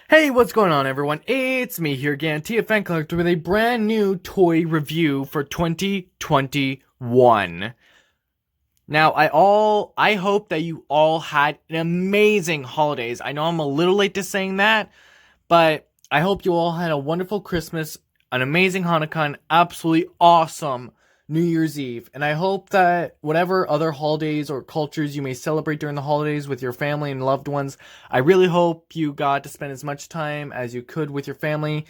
Hey, what's going on, everyone? It's me here again, TFN Collector, with a brand new toy review for 2021. Now, I hope that you all had an amazing holidays. I know I'm a little late to saying that, but I hope you all had a wonderful Christmas, an amazing Hanukkah, an absolutely awesome New Year's Eve. And I hope that whatever other holidays or cultures you may celebrate during the holidays with your family and loved ones, I really hope you got to spend as much time as you could with your family.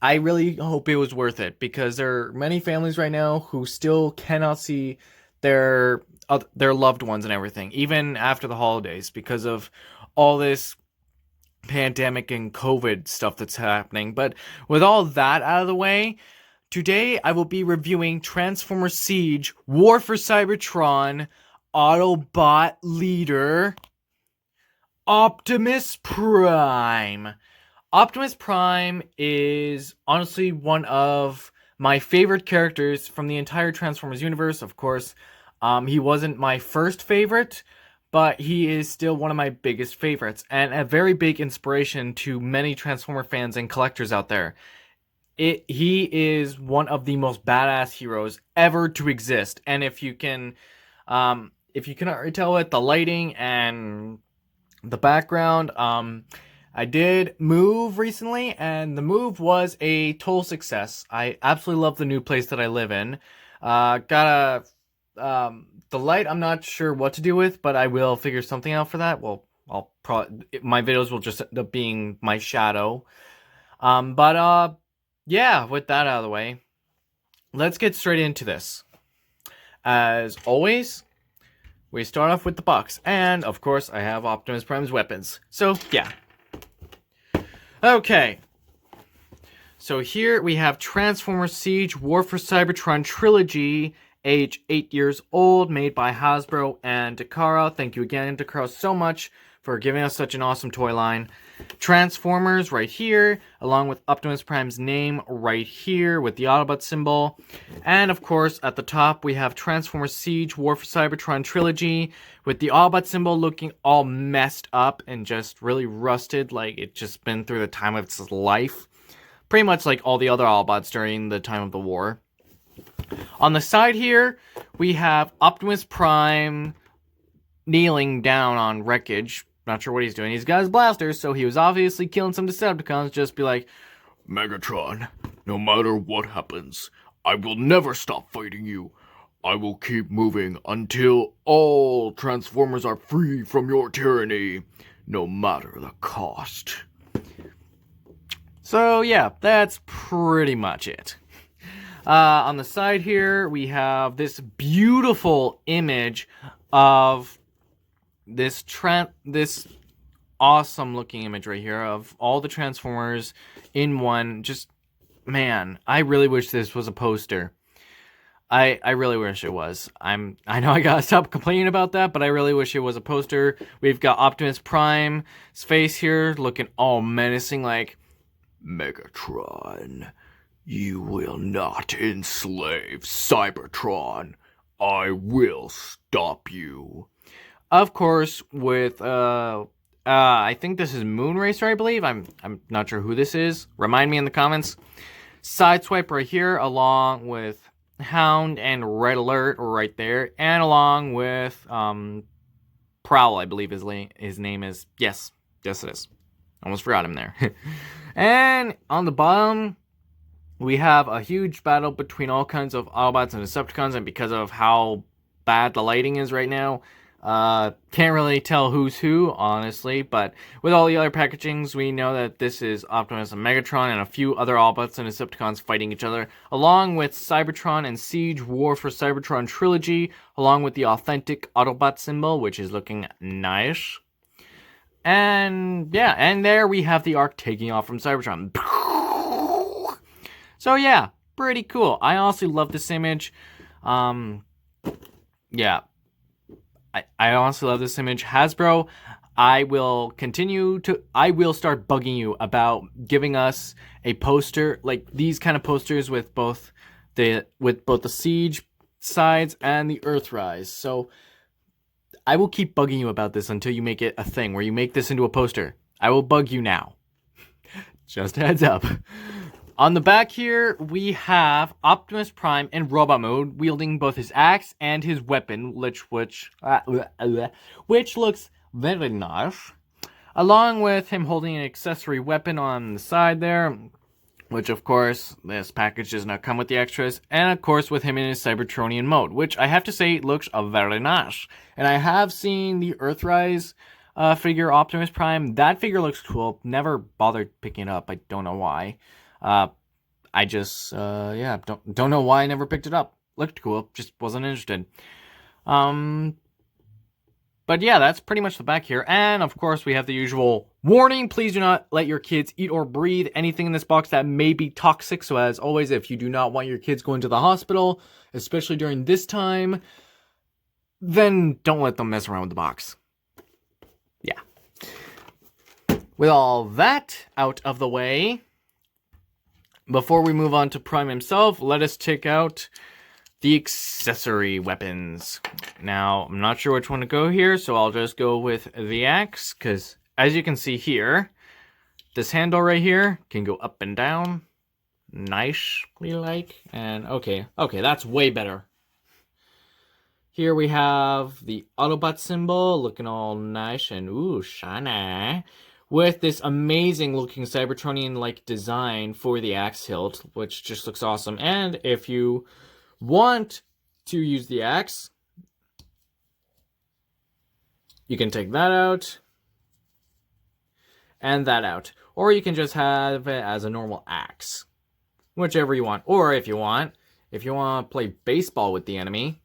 I really hope it was worth it, because there are many families right now who still cannot see their their loved ones and everything, even after the holidays, because of all this pandemic and COVID stuff that's happening. But with all that out of the way, today I will be reviewing Transformers Siege War for Cybertron Autobot leader Optimus Prime. Optimus Prime is honestly one of my favorite characters from the entire Transformers universe. Of course, he wasn't my first favorite, but he is still one of my biggest favorites, and a very big inspiration to many Transformer fans and collectors out there. He is one of the most badass heroes ever to exist, and if you can already tell it, the lighting and the background, I did move recently, and the move was a total success. I absolutely love the new place that I live in. The light I'm not sure what to do with, but I will figure something out for that. Well, my videos will just end up being my shadow. Yeah, with that out of the way, let's get straight into this. As always, we start off with the box, and of course I have Optimus Prime's weapons. So yeah. Okay. So here we have Transformers Siege War for Cybertron Trilogy, age 8 years old, made by Hasbro and Takara. Thank you again, Takara, so much for giving us such an awesome toy line. Transformers right here, along with Optimus Prime's name right here with the Autobot symbol. And of course, at the top, we have Transformers Siege War for Cybertron Trilogy with the Autobot symbol looking all messed up and just really rusted, like it just been through the time of its life. Pretty much like all the other Autobots during the time of the war. On the side here, we have Optimus Prime kneeling down on wreckage. Not sure what he's doing. He's got his blaster, so he was obviously killing some Decepticons. Just be like, Megatron, no matter what happens, I will never stop fighting you. I will keep moving until all Transformers are free from your tyranny, no matter the cost. So yeah, that's pretty much it. On the side here, we have this beautiful image of this awesome looking image right here of all the Transformers in one. Just, man, I really wish this was a poster. I really wish it was. I know I gotta stop complaining about that, but I really wish it was a poster. We've got Optimus Prime's face here looking all menacing, like, Megatron, you will not enslave Cybertron. I will stop you. Of course, with I think this is Moonracer, I believe. I'm not sure who this is. Remind me in the comments. Sideswipe right here, along with Hound and Red Alert right there, and along with Prowl, I believe his name is. Yes, it is. Almost forgot him there. And on the bottom, we have a huge battle between all kinds of Autobots and Decepticons, and because of how bad the lighting is right now, can't really tell who's who, honestly, but with all the other packagings, we know that this is Optimus and Megatron and a few other Autobots and Decepticons fighting each other, along with Cybertron and Siege War for Cybertron Trilogy, along with the authentic Autobot symbol, which is looking nice. And yeah, and there we have the Ark taking off from Cybertron. So yeah, pretty cool. I honestly love this image. Yeah. I honestly love this image. Hasbro, I will start bugging you about giving us a poster, like these kind of posters with both the Siege sides and the Earthrise. So I will keep bugging you about this until you make it a thing, where you make this into a poster. I will bug you now. Just a heads up. On the back here, we have Optimus Prime in robot mode, wielding both his axe and his weapon, which looks very nice. Along with him holding an accessory weapon on the side there, which of course, this package does not come with the extras, and of course with him in his Cybertronian mode, which I have to say looks very nice. And I have seen the Earthrise figure Optimus Prime. That figure looks cool. Never bothered picking it up. I don't know why. I just, don't know why I never picked it up. Looked cool. Just wasn't interested. But yeah, that's pretty much the back here. And of course, we have the usual warning. Please do not let your kids eat or breathe anything in this box that may be toxic. So as always, if you do not want your kids going to the hospital, especially during this time, then don't let them mess around with the box. Yeah. With all that out of the way, before we move on to Prime himself, let us check out the accessory weapons. Now, I'm not sure which one to go here, so I'll just go with the axe, because as you can see here, this handle right here can go up and down, nicely like, and okay, that's way better. Here we have the Autobot symbol, looking all nice and ooh, shiny, with this amazing looking Cybertronian-like design for the axe hilt, which just looks awesome. And if you want to use the axe, you can take that out and that out, or you can just have it as a normal axe, whichever you want. Or if you want to play baseball with the enemy,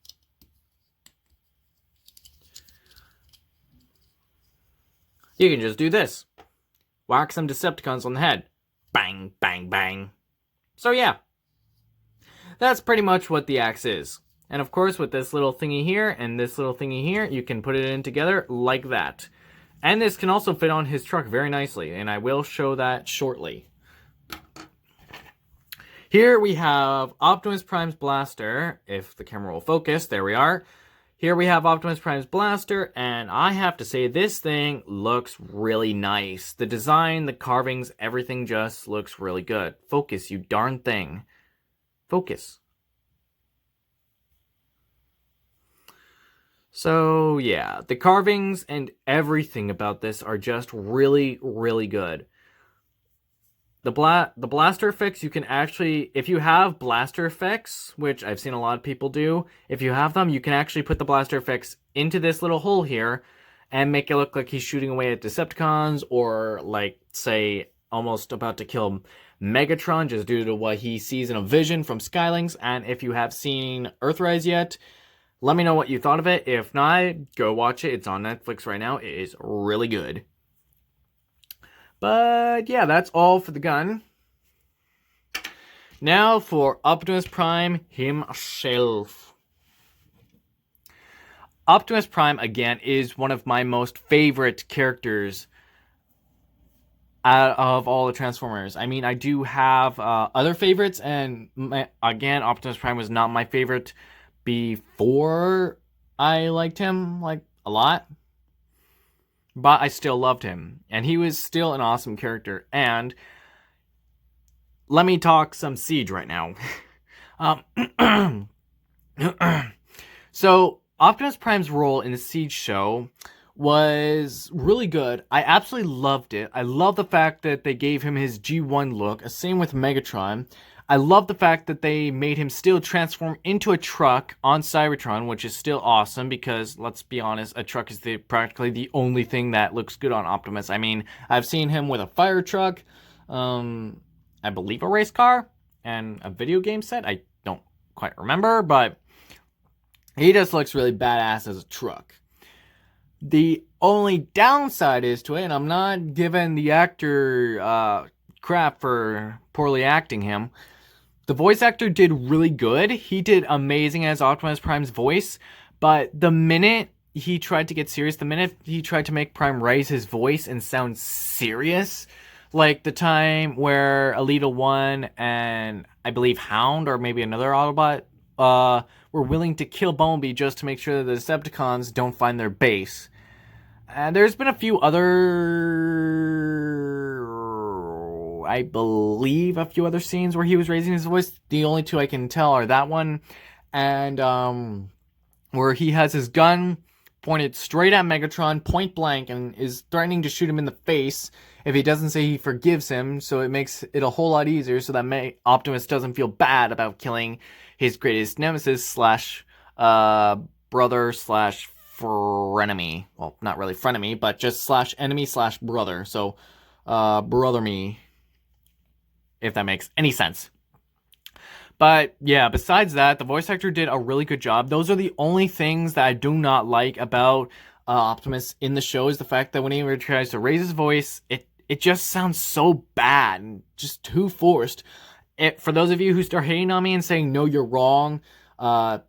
you can just do this. Whack some Decepticons on the head. Bang, bang, bang. So yeah, that's pretty much what the axe is. And of course, with this little thingy here and this little thingy here, you can put it in together like that. And this can also fit on his truck very nicely, and I will show that shortly. Here we have Optimus Prime's blaster. If the camera will focus, there we are. Here we have Optimus Prime's blaster, and I have to say, this thing looks really nice. The design, the carvings, everything just looks really good. Focus, you darn thing. Focus. So, yeah, the carvings and everything about this are just really, really good. The blaster effects, you can actually, if you have blaster effects, which I've seen a lot of people do, if you have them, you can actually put the blaster effects into this little hole here and make it look like he's shooting away at Decepticons, or like, say, almost about to kill Megatron just due to what he sees in a vision from Skylings. And if you have seen Earthrise yet, let me know what you thought of it. If not, go watch it. It's on Netflix right now. It is really good. But yeah, that's all for the gun. Now for Optimus Prime himself. Optimus Prime, again, is one of my most favorite characters out of all the Transformers. I mean, I do have other favorites, and again, Optimus Prime was not my favorite before I liked him, like, a lot. But I still loved him, and he was still an awesome character. And let me talk some Siege right now. So, Optimus Prime's role in the Siege show was really good. I absolutely loved it. I love the fact that they gave him his G1 look. Same with Megatron. I love the fact that they made him still transform into a truck on Cybertron, which is still awesome because, let's be honest, a truck is practically the only thing that looks good on Optimus. I mean, I've seen him with a fire truck, I believe a race car, and a video game set. I don't quite remember, but he just looks really badass as a truck. The only downside is to it, and I'm not giving the actor crap for poorly acting him, the voice actor did really good. He did amazing as Optimus Prime's voice, but the minute he tried to get serious, the minute he tried to make Prime raise his voice and sound serious, like the time where Alita 1 and I believe Hound or maybe another Autobot were willing to kill Bumblebee just to make sure that the Decepticons don't find their base. And there's been a few other I believe, a few other scenes where he was raising his voice. The only two I can tell are that one and where he has his gun pointed straight at Megatron, point blank, and is threatening to shoot him in the face if he doesn't say he forgives him. So it makes it a whole lot easier so that Optimus doesn't feel bad about killing his greatest nemesis slash brother slash frenemy. Well, not really frenemy, but just slash enemy slash brother. So brother me, if that makes any sense. But yeah, besides that, the voice actor did a really good job. Those are the only things that I do not like about Optimus in the show, is the fact that when he tries to raise his voice, it just sounds so bad and just too forced. For those of you who start hating on me and saying, no, you're wrong, the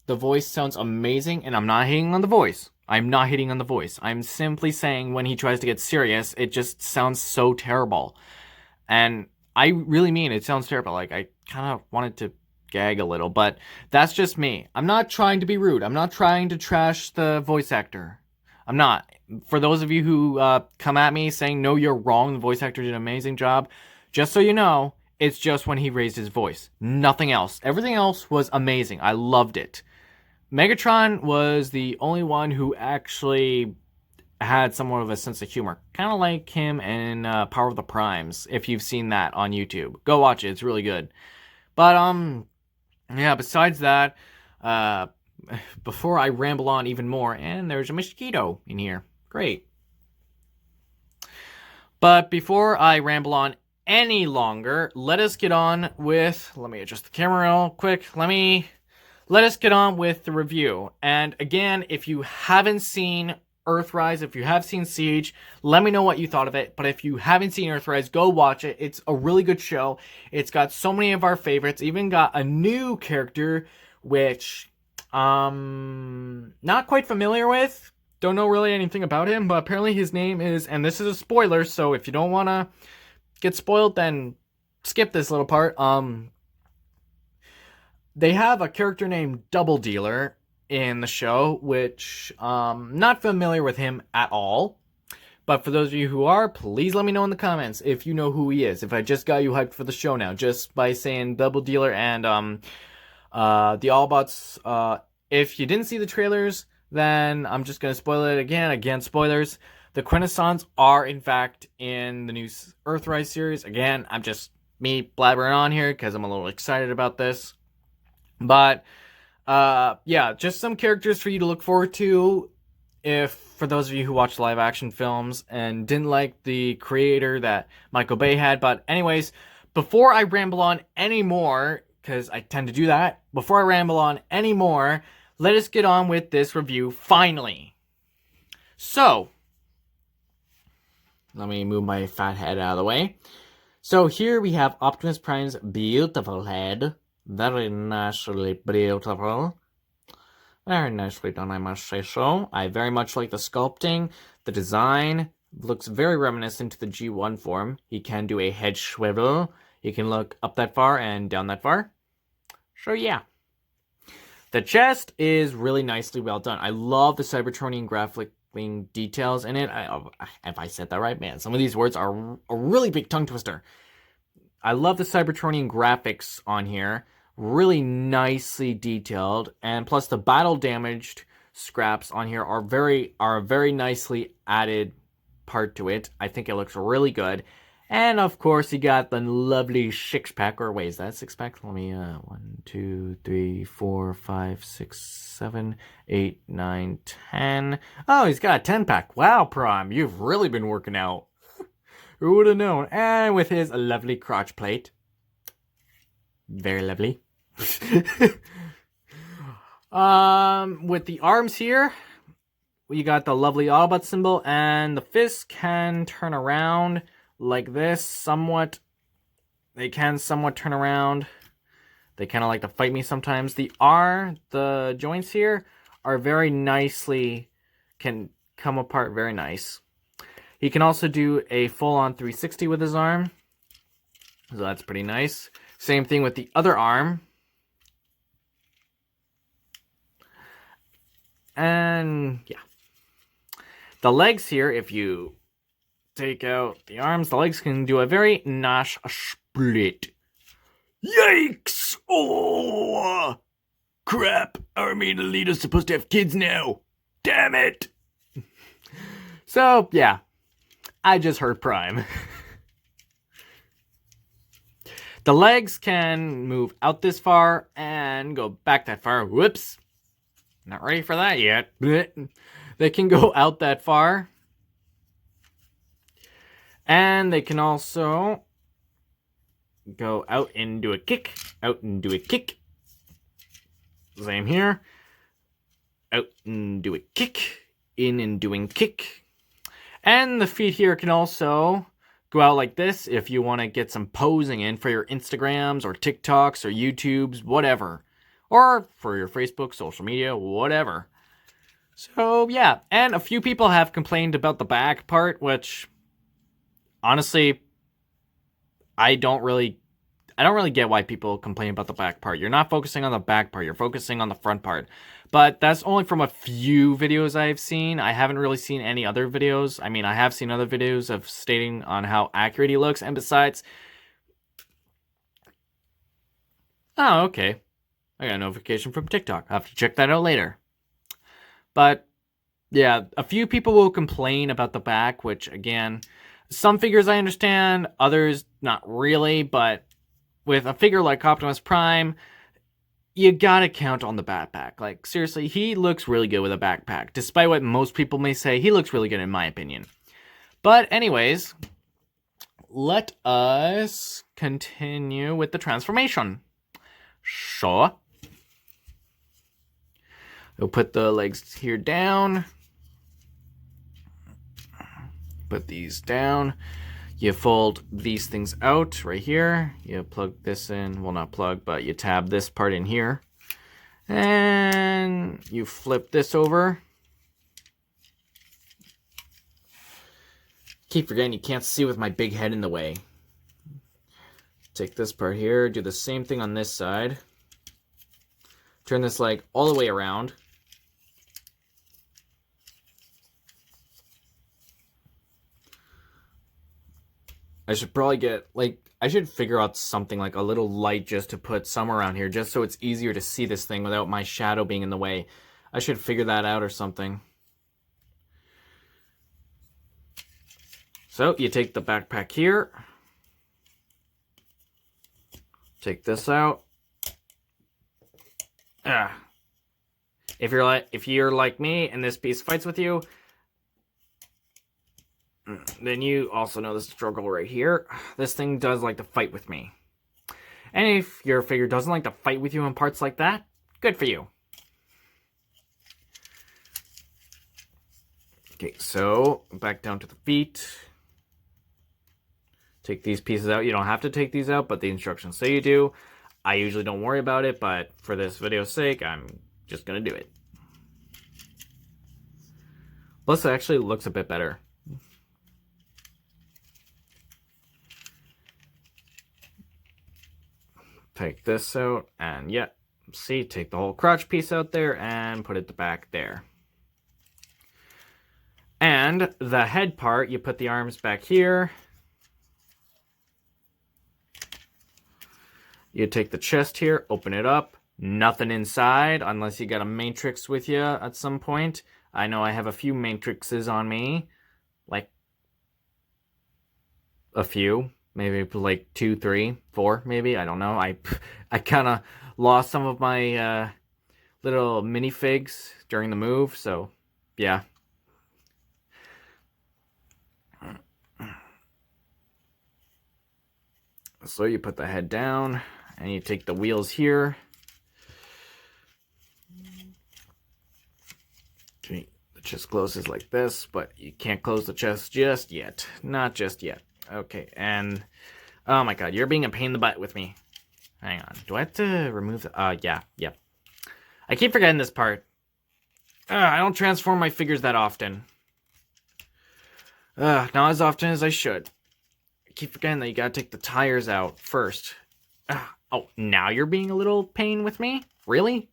voice sounds amazing, and I'm not hating on the voice. I'm not hating on the voice. I'm simply saying when he tries to get serious, it just sounds so terrible. And I really mean it sounds terrible. Like, I kind of wanted to gag a little, but that's just me. I'm not trying to be rude. I'm not trying to trash the voice actor. I'm not. For those of you who come at me saying, no, you're wrong, the voice actor did an amazing job, just so you know, it's just when he raised his voice. Nothing else. Everything else was amazing. I loved it. Megatron was the only one who actually had somewhat of a sense of humor. Kind of like him in Power of the Primes, if you've seen that on YouTube. Go watch it. It's really good. But, yeah, besides that, before I ramble on even more, and there's a mosquito in here. Great. But before I ramble on any longer, let us get on with... Let me adjust the camera real quick. Let us get on with the review. And again, if you haven't seen Earthrise, if you have seen Siege, let me know what you thought of it. But if you haven't seen Earthrise, go watch it. It's a really good show. It's got so many of our favorites. Even got a new character, which not quite familiar with. Don't know really anything about him, but apparently his name is, and this is a spoiler, so if you don't want to get spoiled, then skip this little part. They have a character named Double Dealer in the show, which not familiar with him at all. But for those of you who are, please let me know in the comments if you know who he is. If I just got you hyped for the show now, just by saying Double Dealer and the Autobots. If you didn't see the trailers, then I'm just gonna spoil it again. Again, spoilers. The Quintessons are in fact in the new Earthrise series. Again, I'm just me blabbering on here because I'm a little excited about this. But yeah, just some characters for you to look forward to. If for those of you who watch live action films and didn't like the creator that Michael Bay had. But anyways, before I ramble on anymore, because I tend to do that, before I ramble on anymore, let us get on with this review finally. So, let me move my fat head out of the way. So here we have Optimus Prime's beautiful head. Very nicely beautiful. Very nicely done, I must say so. I very much like the sculpting. The design looks very reminiscent to the G1 form. He can do a head swivel. He can look up that far and down that far. So yeah. The chest is really nicely well done. I love the Cybertronian graphic details in it. If I said that right, man, some of these words are a really big tongue twister. I love the Cybertronian graphics on here. Really nicely detailed, and plus the battle damaged scraps on here are a very nicely added part to it. I think it looks really good. And of course you got the lovely six-pack, or wait, is that six-pack? Let me 1, 2, 3, 4, 5, 6, 7, 8, 9, 10. Oh, he's got a 10-pack. Wow, Prime, you've really been working out. Who would have known? And with his lovely crotch plate. Very lovely. With the arms here, we got the lovely Autobot symbol, and the fists can turn around like this somewhat. They can somewhat turn around. They kind of like to fight me sometimes. The joints here are very nicely, can come apart very nice. He can also do a full-on 360 with his arm. So that's pretty nice. Same thing with the other arm. And yeah. The legs here, if you take out the arms. The legs can do a very nice split. Yikes! Oh! Crap! Our main leader's supposed to have kids now. Damn it! So, yeah. I just heard Prime. The legs can move out this far and go back that far. Whoops. Not ready for that yet. They can go out that far. And they can also go out and do a kick. Out and do a kick. Same here. Out and do a kick. In and doing kick. And the feet here can also go out like this if you want to get some posing in for your Instagrams or TikToks or YouTubes, whatever. Or for your Facebook, social media, whatever. So, yeah. And a few people have complained about the back part, which, honestly, I don't really get why people complain about the back part. You're not focusing on the back part. You're focusing on the front part. But that's only from a few videos I've seen. I haven't really seen any other videos. I mean, I have seen other videos of stating on how accurate he looks. And besides... Oh, okay. I got a notification from TikTok. I'll have to check that out later. But, yeah, a few people will complain about the back, which, again, some figures I understand, others not really, but with a figure like Optimus Prime, you gotta count on the backpack. Like, seriously, he looks really good with a backpack. Despite what most people may say, he looks really good in my opinion. But anyways, let us continue with the transformation. Sure. We'll put the legs here down. Put these down. You fold these things out right here. You plug this in. Well, not plug, but you tab this part in here. And you flip this over. Keep forgetting you can't see with my big head in the way. Take this part here. Do the same thing on this side. Turn this leg all the way around. I should probably get, I should figure out something like a little light just to put somewhere around here, just so it's easier to see this thing without my shadow being in the way. I should figure that out or something. So, you take the backpack here. Take this out. If you're like me and this piece fights with you, then you also know the struggle right here. This thing does like to fight with me. And if your figure doesn't like to fight with you in parts like that, good for you. Okay, so back down to the feet. Take these pieces out. You don't have to take these out, but the instructions say you do. I usually don't worry about it, but for this video's sake, I'm just going to do it. Plus, it actually looks a bit better. Take this out, and yeah, see, take the whole crotch piece out there and put it back there. And the head part, you put the arms back here. You take the chest here, open it up. Nothing inside, unless you got a matrix with you at some point. I know I have a few matrixes on me. Like, a few. Maybe like 2, 3, 4, maybe. I don't know. I kind of lost some of my little minifigs during the move, so yeah. So you put the head down, and you take the wheels here. Okay, the chest closes like this, but you can't close the chest just yet. Not just yet. Okay, and oh my god, you're being a pain in the butt with me. Hang on, do I have to remove the, yeah. I keep forgetting this part. I don't transform my figures that often. Not as often as I should. I keep forgetting that you gotta take the tires out first. Oh, now you're being a little pain with me? Really?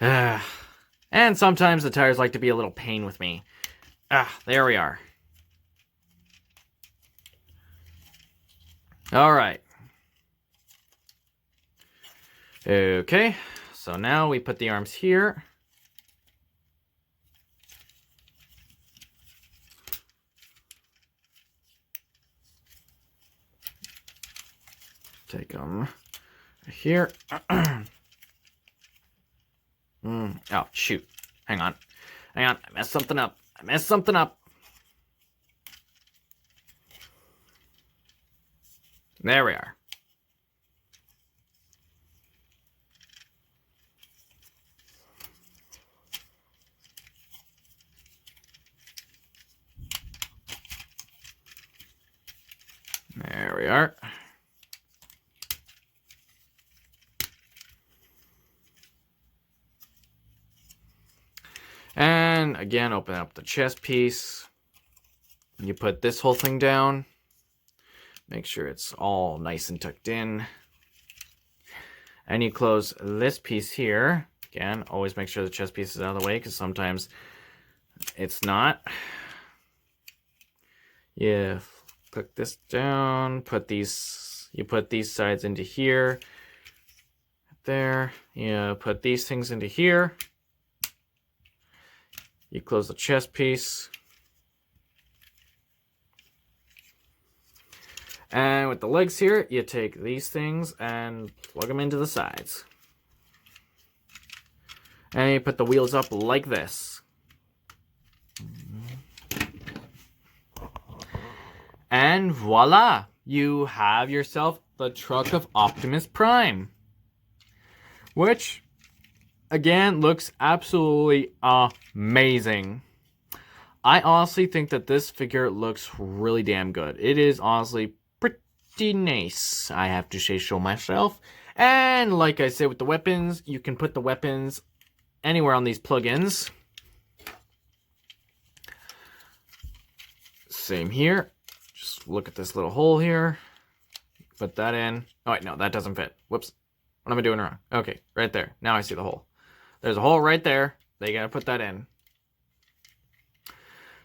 And sometimes the tires like to be a little pain with me. There we are. All right. Okay, so now we put the arms here. Take them here. Oh, shoot. Hang on. I messed something up. There we are. There we are. And again, open up the chest piece. You put this whole thing down. Make sure it's all nice and tucked in. And you close this piece here. Again, always make sure the chest piece is out of the way because sometimes it's not. Yeah, click this down. You put these sides into here. There. You put these things into here. You close the chest piece. And with the legs here, you take these things and plug them into the sides. And you put the wheels up like this. And voila! You have yourself the truck of Optimus Prime. Which, again, looks absolutely amazing. I honestly think that this figure looks really damn good. It is honestly pretty nice, I have to say so myself. And like I said with the weapons, you can put the weapons anywhere on these plugins. Same here. Just look at this little hole here. Put that in. Oh wait, no, that doesn't fit. Whoops. What am I doing wrong? Okay, right there. Now I see the hole. There's a hole right there. They gotta put that in.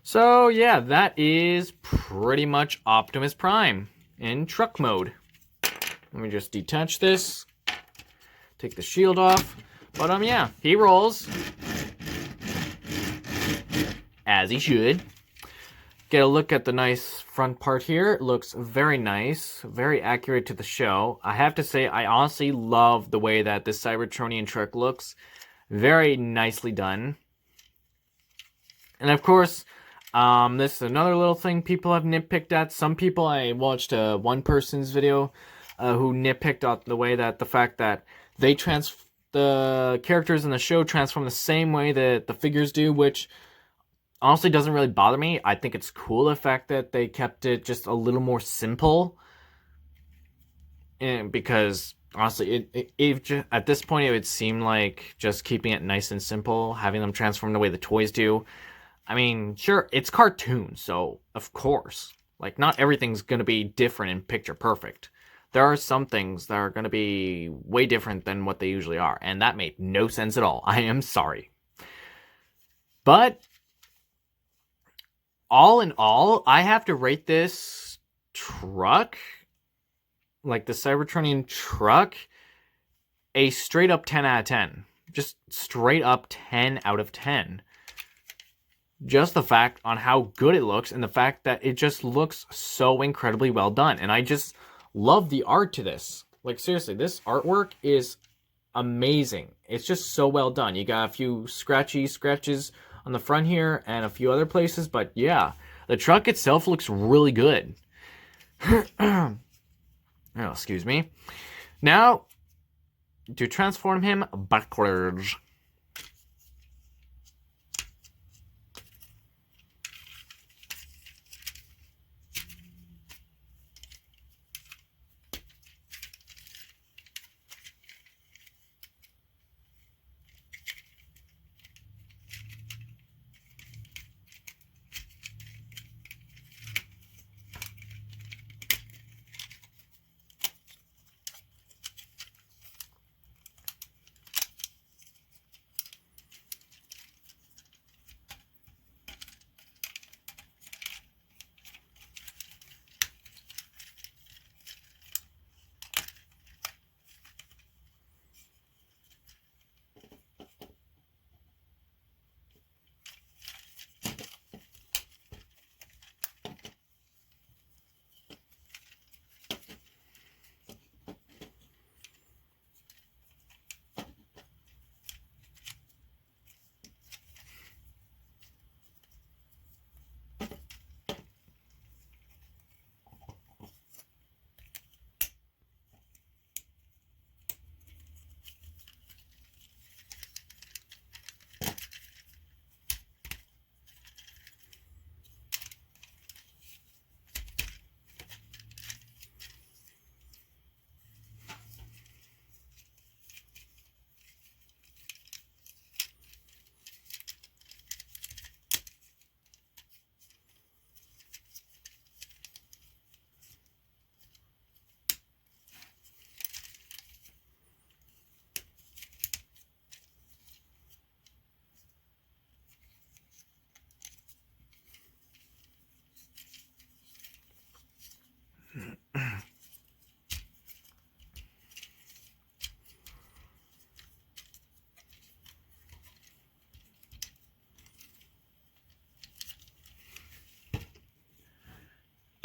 So yeah, that is pretty much Optimus Prime in truck mode. Let me just detach this. Take the shield off. But yeah, he rolls. As he should. Get a look at the nice front part here. It looks very nice. Very accurate to the show. I have to say, I honestly love the way that this Cybertronian truck looks. Very nicely done. And of course, this is another little thing people have nitpicked at. Some people, I watched one person's video who nitpicked at the way that the fact that the characters in the show transform the same way that the figures do, which honestly doesn't really bother me. I think it's cool the fact that they kept it just a little more simple. And because honestly, it just, at this point, it would seem like just keeping it nice and simple, having them transform the way the toys do. I mean, sure, it's cartoon, so of course, like not everything's going to be different and picture perfect. There are some things that are going to be way different than what they usually are, and that made no sense at all. I am sorry. But all in all, I have to rate this truck, like the Cybertronian truck, a straight up 10 out of 10. Just straight up 10 out of 10. Just the fact on how good it looks and the fact that it just looks so incredibly well done. And I just love the art to this. Like, seriously, this artwork is amazing. It's just so well done. You got a few scratches on the front here and a few other places. But yeah, the truck itself looks really good. Oh, excuse me. Now, to transform him backwards.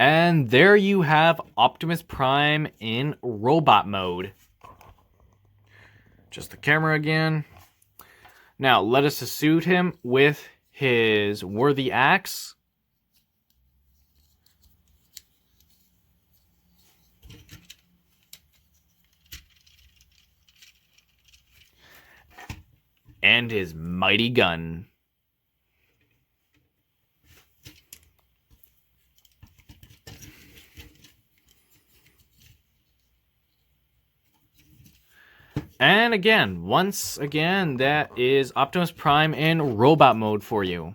And there you have Optimus Prime in robot mode. Just the camera again. Now, let us suit him with his worthy axe. And his mighty gun. And again, once again, that is Optimus Prime in robot mode for you.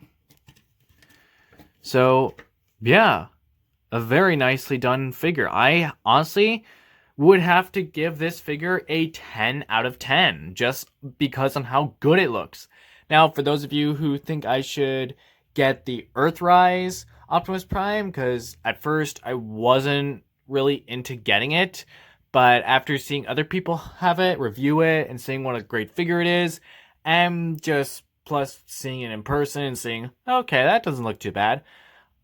So, yeah, a very nicely done figure. I honestly would have to give this figure a 10 out of 10, just because on how good it looks. Now, for those of you who think I should get the Earthrise Optimus Prime, because at first I wasn't really into getting it, but after seeing other people have it, review it, and seeing what a great figure it is, and just plus seeing it in person and seeing, okay, that doesn't look too bad.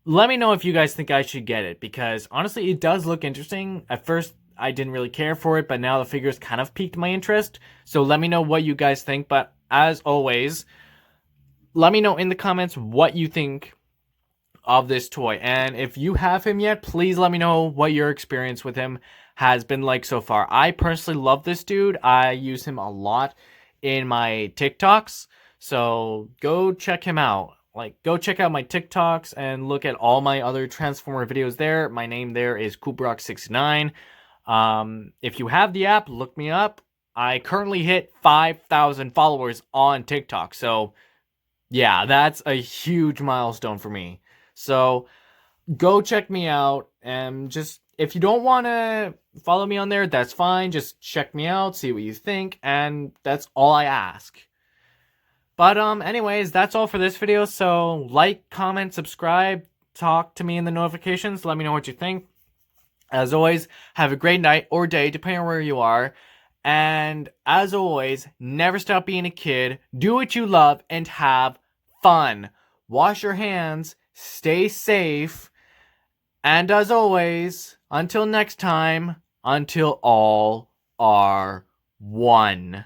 Let me know if you guys think I should get it, because honestly, it does look interesting. At first, I didn't really care for it, but now the figure's kind of piqued my interest. So let me know what you guys think, but as always, let me know in the comments what you think of this toy. And if you have him yet, please let me know what your experience with him has been like so far. I personally love this dude. I use him a lot in my TikToks, so go check him out. Go check out my TikToks and look at all my other Transformer videos there. My name there is Kubrock69. If you have the app, look me up. I currently hit 5,000 followers on TikTok, so yeah, that's a huge milestone for me. So go check me out, and just if you don't want to follow me on there, that's fine. Just check me out, see what you think, and that's all I ask. But anyways, that's all for this video. So like, comment, subscribe, talk to me in the notifications, let me know what you think. As always, have a great night or day, depending on where you are. And as always, never stop being a kid, do what you love, and have fun. Wash your hands, stay safe, and as always, until next time, until all are one.